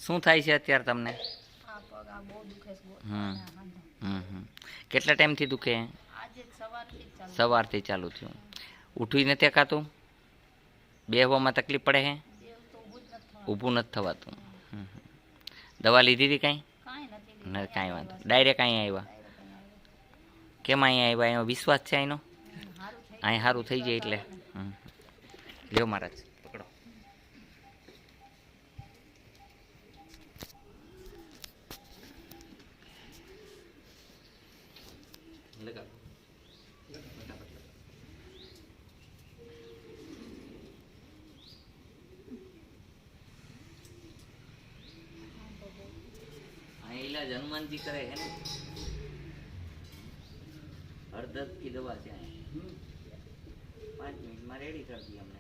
શું થાય છે અત્યારે તમને? આ પગ આ બહુ દુખે છે. હમ હમ. કેટલા ટાઈમથી દુખે? આજે સવારથી જ ચાલુ. સવારથી ચાલુ થયું. ઉઠવી નથી શકાતું? બેહવામાં તકલીફ પડે છે? દેવ તો ઊભું નથી થવાતું. દવા લીધી હતી કાંઈ? કાંઈ વાંધો. ડાયરેક્ટ અહીંયા આવ્યા? કેમ અહીંયા આવ્યા? એનો વિશ્વાસ છે અહીંનો? અહીં સારું થઈ જાય એટલે. લ્યો મહારાજ પકડો. લગાવો. ઈલાજ હનુમાનજી કરે છે ને. હળદર की દવા છે. 5 મિનિટમાં રેડી કરી દી અમને.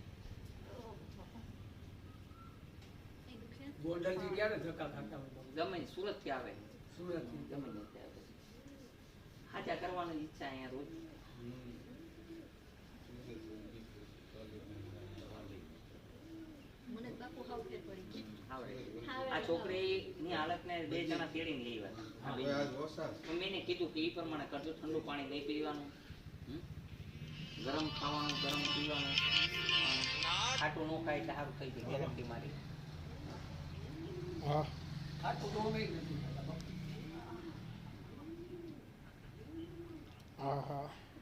ગોંડલ થી ક્યારે ધક્કા ખાતા હોય? ગમે સુરત થી આવે. સુરત થી ગમે ત્યાં હાજા કરવાની ઈચ્છા અહીંયા રોજ. મને બાપુ હાવ ફેર પડી ગઈ. આ છોકરીની હાલતને 2 જણા તેડીને લઈ આવ્યા. મેં કીધું કે એ પ્રમાણે કરજો. ઠંડુ પાણી નહીં પીવાનું, ગરમ ખાવાનું, ગરમ પીવાનું. ખાટું ન ખાય એટલે સારું થઈ જાય. ગેરંટી મારી. ખાટું તો અમે નથી ખાતા.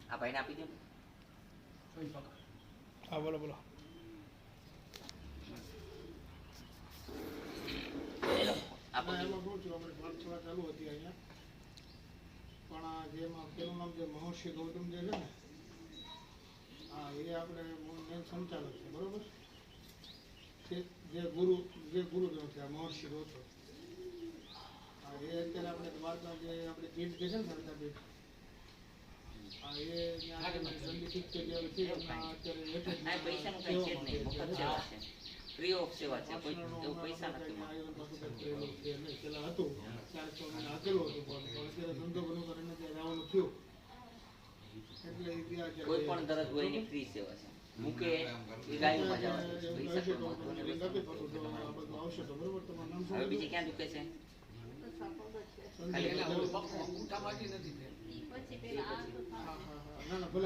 આ ભાઈને આપી દે. હા બોલો બોલો. એમાં શું થયું, આપણે પાઠશાળા ચાલુ હતી અહીંયા, પણ આ જેમાં પેલું નામ જે મહર્ષિ ગૌતમ જે છે ને, હા એ આપણે મેન સંચાલક છે, બરોબર? જે ગુરુ છે આ મહર્ષિ ગૌતમ. હા એ અત્યારે આપણે દ્વારકા જે આપણે પીઠ જે છે ને સરદાર પીઠ, હા એ સંગીત છે અત્યારે પૈસાનું કઈ છે જ નહીં. મફત સેવા છે. ફ્રી ઓફ સેવા છે. કોઈ એવું પૈસા નથી. પેલા હતું ત્યારે તો મને આપેલું હતું, પણ અત્યારે ધંધો બંધ કરીને ત્યાં જવાનું થયું એટલે કોઈ પણ દરદ હોય એની ફ્રી સેવા છે. મૂકે એ ગાયોમાં જવા દે. પૈસા કોઈ આવશે તો બરોબર. તમારું નામ હવે શું? બીજી ક્યાં દુખે છે? પછી પેલા આ તો ના ના ભલે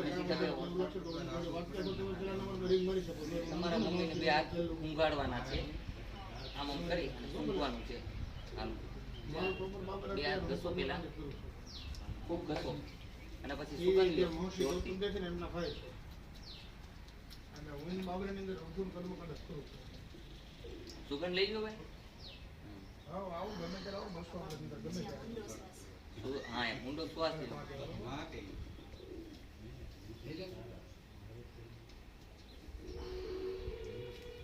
રિંગ મારી શકો. તમારા મમ્મીને 2 હાથ ઊંઘાડવાના છે. આમ આમ કરી અને ઊંઘવાનું છે. હાલો 2 હાથ ઘસો પેલા, ખૂબ ઘસો અને પછી સુગંધ લ્યો. એમના ભાઈ છે અને હું બાબરાની અંદર રમઝૂમ કર્મકાંડ કરું. સુગંધ લઈ લો ભાઈ. હા આવું ગમે ત્યારે આવું બસો ગમે ત્યારે. હા એમ ઊંડો શ્વાસ લો.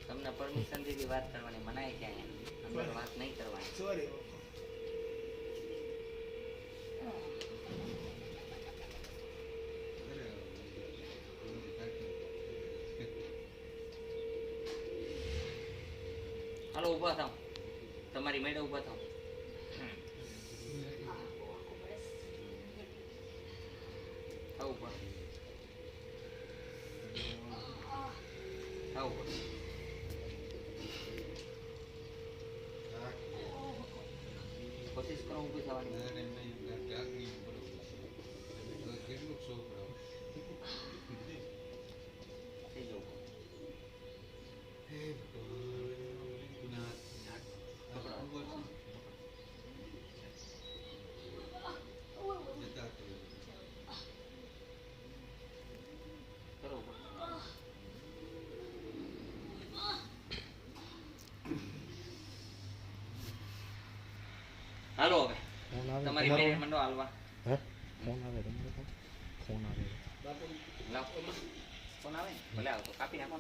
તમને પરમિશન દીધી વાત કરવાની મનાય ક્યાં? અંદર વાત નહીં કરવાની. સોરી. હાલો ઊભા થાવ. તમારી મેળે ઊભા થાવ. થાવ ઉપર. થાવ ઉપર. કોશિશ કરો ઊભી થવાની. થઈ જાવ. હાલો હવે તમારી મેરે મંડો હાલવા. ફોન આવે તમારે? ફોન આવે. લાવ ફોન આવે. ભલે આવતો કાપી નાખો.